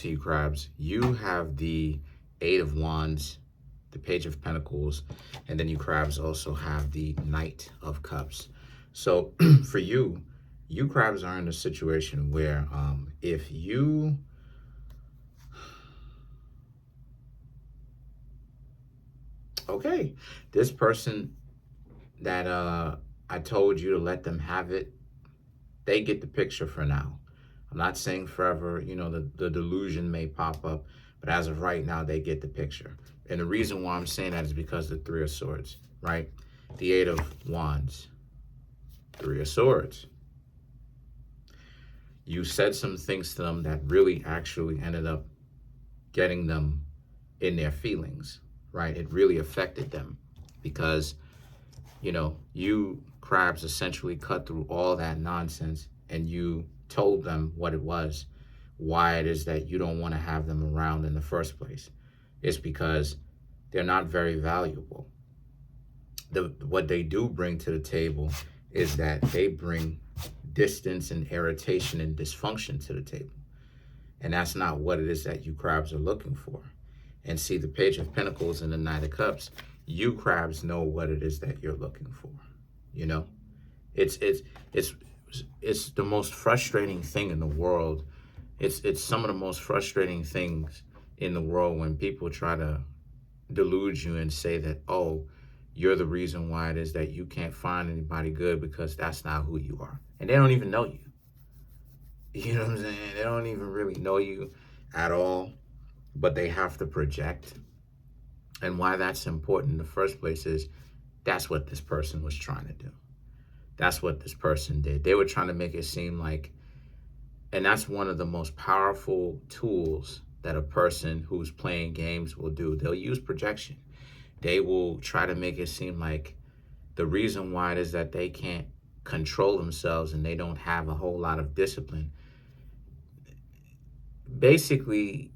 See, crabs, you have the Eight of Wands, the Page of Pentacles, and then you crabs also have the Knight of Cups. So for you, you crabs are in a situation where if you okay, this person that I told you to let them have it, they get the picture for now. I'm not saying forever, you know, the delusion may pop up, but as of right now, they get the picture. And the reason why I'm saying that is because the Three of Swords, right? The Eight of Wands, Three of Swords. You said some things to them that really actually ended up getting them in their feelings, right? It really affected them because, you know, you crabs essentially cut through all that nonsense and you told them what it was, why it is that you don't want to have them around in the first place. It's because they're not very valuable. What they do bring to the table is that they bring distance and irritation and dysfunction to the table. And that's not what it is that you crabs are looking for. And see, the Page of Pentacles and the Knight of Cups, you crabs know what it is that you're looking for. You know, it's the most frustrating thing in the world. It's some of the most frustrating things in the world when people try to delude you and say that, oh, you're the reason why it is that you can't find anybody good because that's not who you are. And they don't even know you. You know what I'm saying? They don't even really know you at all, but they have to project. And why that's important in the first place is that's what this person was trying to do. That's what this person did. They were trying to make it seem like, and that's one of the most powerful tools that a person who's playing games will do. They'll use projection. They will try to make it seem like the reason why it is that they can't control themselves and they don't have a whole lot of discipline. Basically,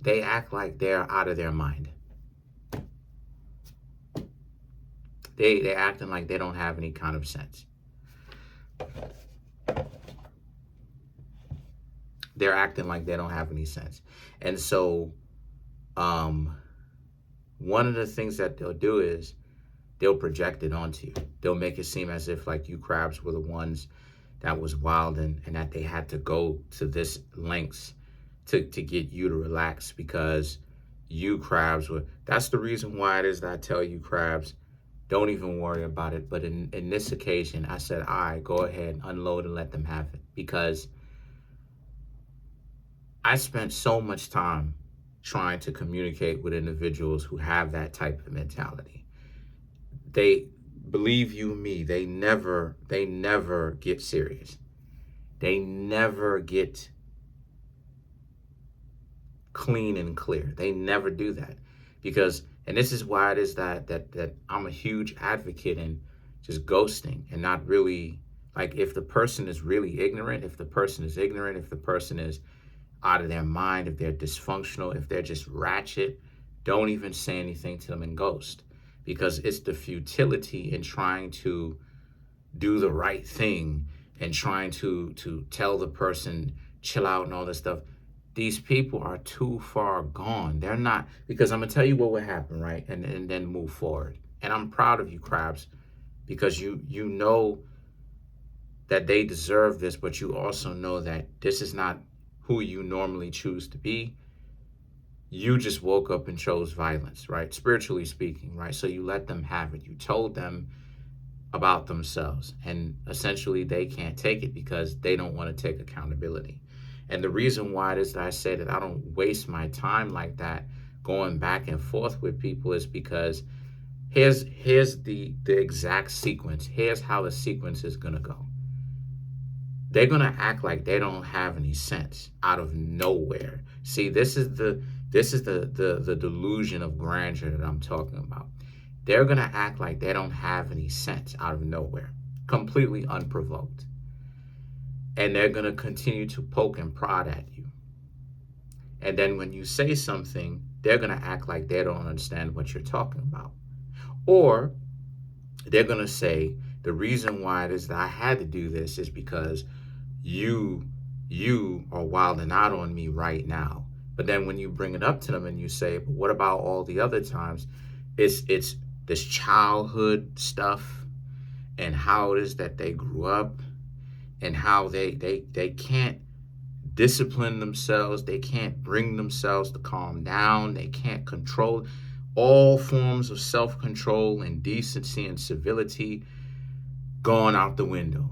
they act like they're out of their mind. They're acting like they don't have any kind of sense. They're acting like they don't have any sense. And so one of the things that they'll do is they'll project it onto you. They'll make it seem as if like you crabs were the ones that was wild and that they had to go to this lengths to get you to relax because you crabs were. That's the reason why it is that I tell you crabs, don't even worry about it. But in this occasion, I said, all right, go ahead, unload and let them have it. Because I spent so much time trying to communicate with individuals who have that type of mentality. They, believe you me, they never get serious. They never get clean and clear. They never do that. Because, and this is why it is that I'm a huge advocate in just ghosting and not really, like if the person is really ignorant, if the person is out of their mind, if they're dysfunctional, if they're just ratchet, don't even say anything to them and ghost. Because it's the futility in trying to do the right thing and trying to tell the person, chill out and all this stuff. These people are too far gone. They're not, because I'm going to tell you what would happen, right? And then move forward. And I'm proud of you, crabs, because you know that they deserve this, but you also know that this is not who you normally choose to be. You just woke up and chose violence, right? Spiritually speaking, right? So you let them have it. You told them about themselves, and essentially they can't take it because they don't want to take accountability. And the reason why it is that I say that I don't waste my time like that going back and forth with people is because here's the exact sequence. Here's how the sequence is going to go. They're going to act like they don't have any sense out of nowhere. See, this is the delusion of grandeur that I'm talking about. They're going to act like they don't have any sense out of nowhere, completely unprovoked. And they're going to continue to poke and prod at you. And then when you say something, they're going to act like they don't understand what you're talking about. Or they're going to say, the reason why it is that I had to do this is because you are wilding out on me right now. But then when you bring it up to them and you say, but what about all the other times? It's this childhood stuff and how it is that they grew up and how they can't discipline themselves. They can't bring themselves to calm down. They can't control all forms of self-control and decency and civility gone out the window.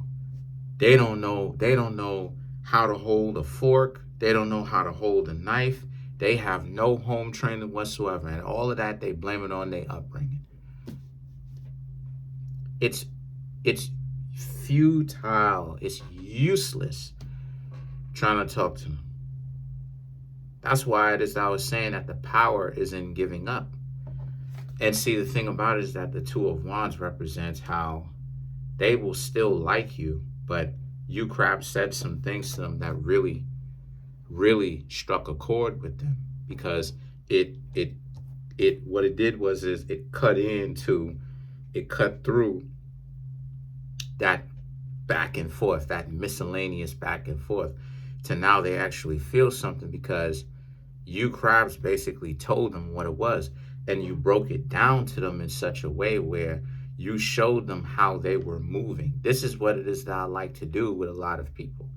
They don't know how to hold a fork. They don't know how to hold a knife. They have no home training whatsoever. And all of that, they blame it on their upbringing. It's futile. It's useless trying to talk to them. That's why it is I was saying that the power is in giving up. And see, the thing about it is that the Two of Wands represents how they will still like you, but you, Crab, said some things to them that really, really struck a chord with them, because what it did was it cut through that back and forth, that miscellaneous back and forth, to now they actually feel something, because you, Crabs, basically told them what it was, and you broke it down to them in such a way where you showed them how they were moving. This is what it is that I like to do with a lot of people,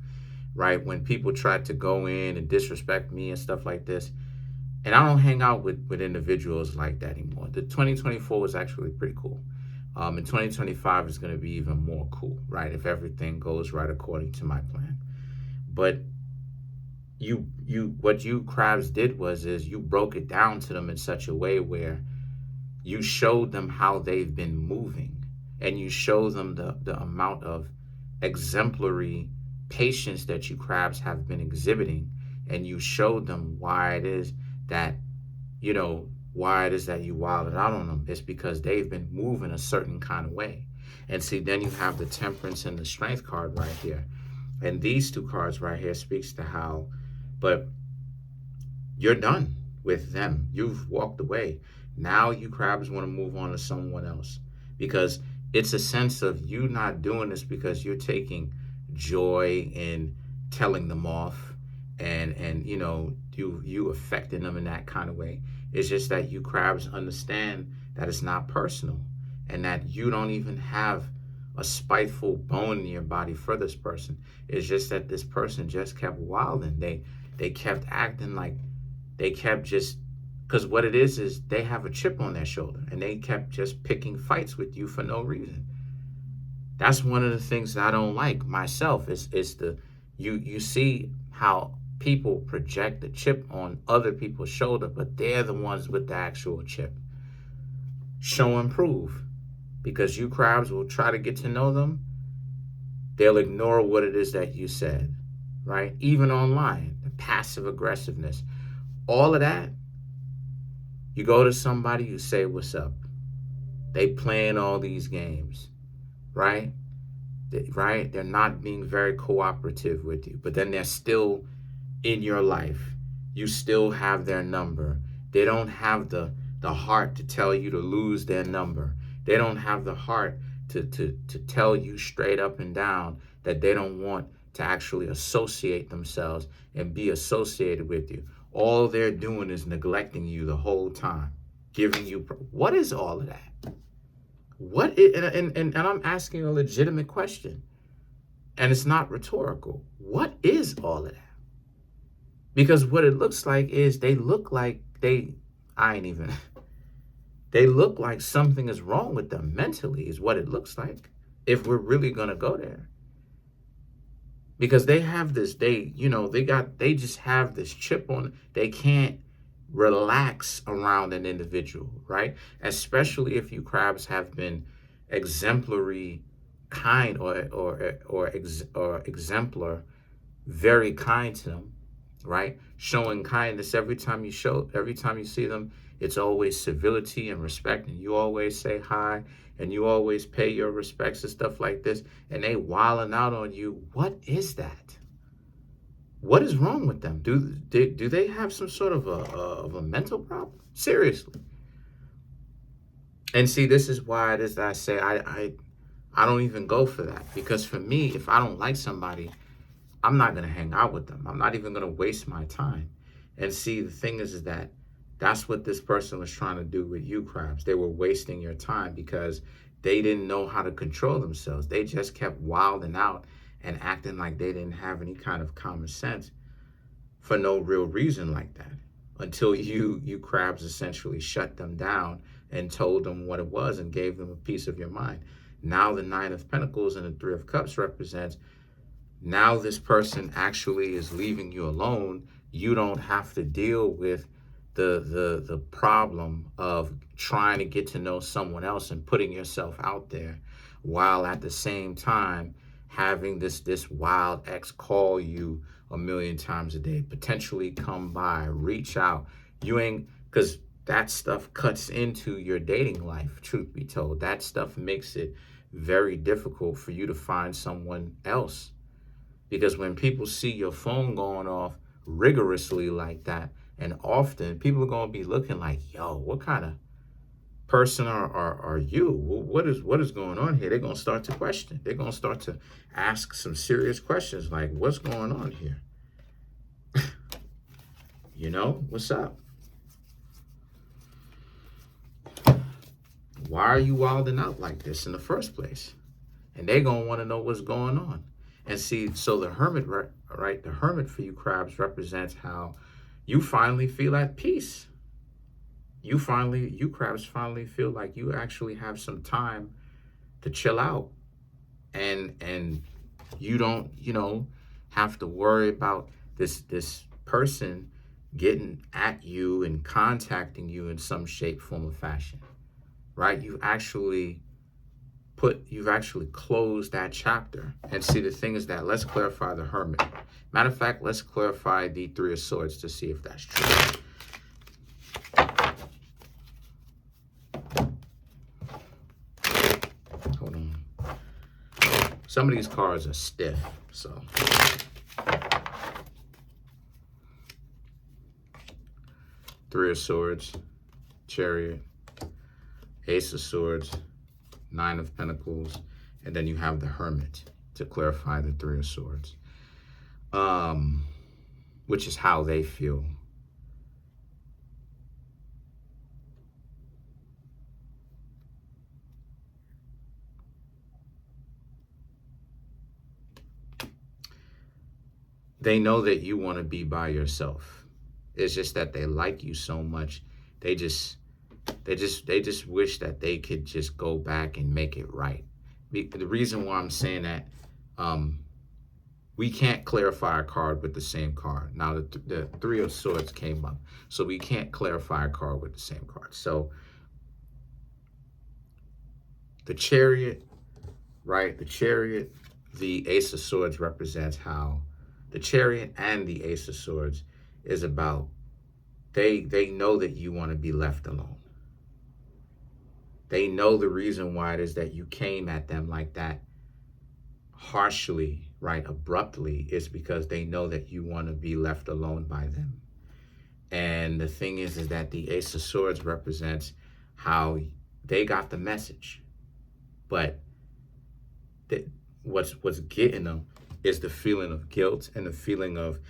right? When people try to go in and disrespect me and stuff like this, and I don't hang out with individuals like that anymore. The 2024 was actually pretty cool. And 2025 is going to be even more cool, right? If everything goes right according to my plan. But what you, Crabs, did was you broke it down to them in such a way where you showed them how they've been moving, and you showed them the amount of exemplary patience that you, Crabs, have been exhibiting, and you showed them why it is that, why it is that you wilded out on them. It's because they've been moving a certain kind of way. And see, then you have the Temperance and the Strength card right here. And these two cards right here speaks to how, but you're done with them. You've walked away. Now you, Crabs, want to move on to someone else, because it's a sense of you not doing this because you're taking joy in telling them off and you affecting them in that kind of way. It's just that you, Crabs, understand that it's not personal, and that you don't even have a spiteful bone in your body for this person. It's just that this person just kept wilding. They kept acting like they kept just, because what it is they have a chip on their shoulder, and they kept just picking fights with you for no reason. That's one of the things that I don't like myself, is you see how people project the chip on other people's shoulder, but they're the ones with the actual chip. Show and prove, because you, Crabs, will try to get to know them. They'll ignore what it is that you said, right? Even online, the passive aggressiveness, all of that. You go to somebody, you say, what's up? They playing all these games, right? Right? They're not being very cooperative with you, but then they're still in your life. You still have their number. They don't have the heart to tell you to lose their number. They don't have the heart to tell you straight up and down that they don't want to actually associate themselves and be associated with you. All they're doing is neglecting you the whole time, giving you. What is all of that? And I'm asking a legitimate question, and it's not rhetorical. What is all of that? Because what it looks like is they look like they look like something is wrong with them mentally, is what it looks like, if we're really going to go there. Because they have this, they just have this chip on. They can't relax around an individual, right? Especially if you, Crabs, have been exemplary, kind, or exemplar, very kind to them, right? Showing kindness every time you see them. It's always civility and respect, and you always say hi, and you always pay your respects and stuff like this, and they wilding out on you. What is that? What is wrong with them? Do they have some sort of a mental problem? Seriously. And see, this is why it is that I say I don't even go for that, because for me, if I don't like somebody, I'm not going to hang out with them. I'm not even going to waste my time. And see, the thing is that that's what this person was trying to do with you, crabs. They were wasting your time because they didn't know how to control themselves. They just kept wilding out and acting like they didn't have any kind of common sense for no real reason like that, until you crabs essentially shut them down and told them what it was and gave them a piece of your mind. Now the Nine of Pentacles and the Three of Cups represents, now this person actually is leaving you alone. You don't have to deal with the problem of trying to get to know someone else and putting yourself out there, while at the same time having this wild ex call you a million times a day, potentially come by, reach out. You ain't, because that stuff cuts into your dating life, truth be told. That stuff makes it very difficult for you to find someone else. Because when people see your phone going off rigorously like that, and often, people are going to be looking like, yo, what kind of person are you? What is going on here? They're going to start to question. They're going to start to ask some serious questions like, what's going on here? You know, what's up? Why are you wilding out like this in the first place? And they're going to want to know what's going on. And see, so the Hermit, right? The Hermit for you crabs represents how you finally feel at peace. You crabs finally feel like you actually have some time to chill out. And you don't, have to worry about this person getting at you and contacting you in some shape, form, or fashion. Right? You've actually closed that chapter. And see, the thing is that, let's clarify the Hermit. Matter of fact, let's clarify the Three of Swords to see if that's true. Hold on. Some of these cards are stiff, so. Three of Swords, Chariot, Ace of Swords, Nine of Pentacles, and then you have the Hermit to clarify the Three of Swords, which is how they feel. They know that you want to be by yourself. It's just that they like you so much. They just wish that they could just go back and make it right. The reason why I'm saying that, we can't clarify a card with the same card. Now, the Three of Swords came up, so we can't clarify a card with the same card. So the Chariot, right? The Chariot, the Ace of Swords represents how the Chariot and the Ace of Swords is about, they know that you want to be left alone. They know the reason why it is that you came at them like that, harshly, right, abruptly, is because they know that you want to be left alone by them. And the thing is that the Ace of Swords represents how they got the message, but what's getting them is the feeling of guilt and the feeling of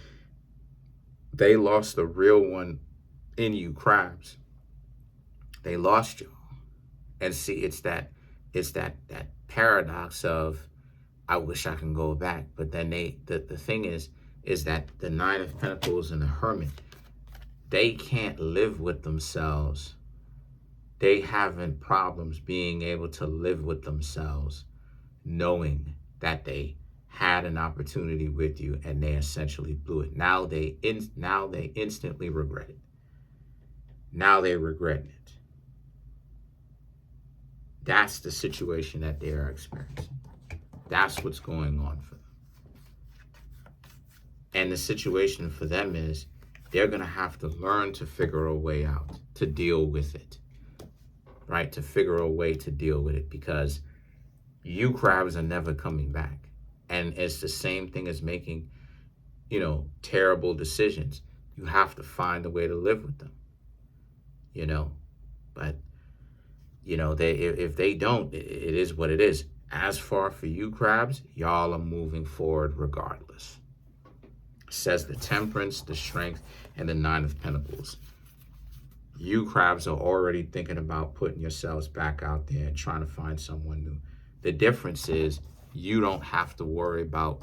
they lost the real one in you, crabs. They lost you. And see, it's that paradox of, I wish I can go back. But then the thing is that the Nine of Pentacles and the Hermit, they can't live with themselves. They having problems being able to live with themselves, knowing that they had an opportunity with you and they essentially blew it. Now they instantly regret it. Now they're regretting it. That's the situation that they are experiencing. That's what's going on for them. And the situation for them is they're going to have to learn to figure a way out to deal with it, right? To figure a way to deal with it, because you crabs are never coming back. And it's the same thing as making, terrible decisions. You have to find a way to live with them, but if they don't, it is what it is. As far for you crabs, y'all are moving forward regardless. says the Temperance, the Strength, and the Nine of Pentacles. You crabs are already thinking about putting yourselves back out there and trying to find someone new. The difference is you don't have to worry about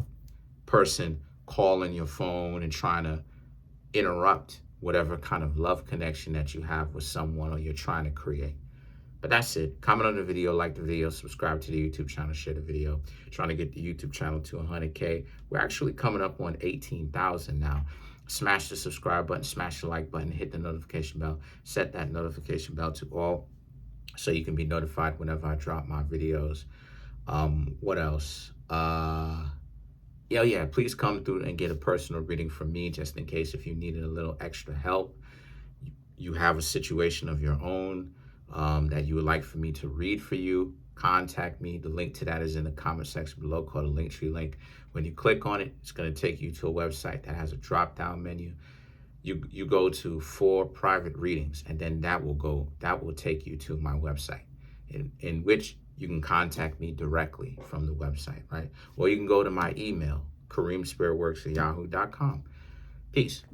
person calling your phone and trying to interrupt whatever kind of love connection that you have with someone or you're trying to create. But that's it. Comment on the video, like the video, subscribe to the YouTube channel, share the video. Trying to get the YouTube channel to 100K. We're actually coming up on 18,000 now. Smash the subscribe button, smash the like button, hit the notification bell, set that notification bell to all so you can be notified whenever I drop my videos. What else? Yeah, please come through and get a personal reading from me just in case if you needed a little extra help. You have a situation of your own that you would like for me to read for you, contact me. The link to that is in the comment section below called the Linktree link. When you click on it, it's going to take you to a website that has a drop-down menu. You go to 4 private readings, and then that will take you to my website in which you can contact me directly from the website, right? Or you can go to my email, Kareemspiritworks@yahoo.com. Peace.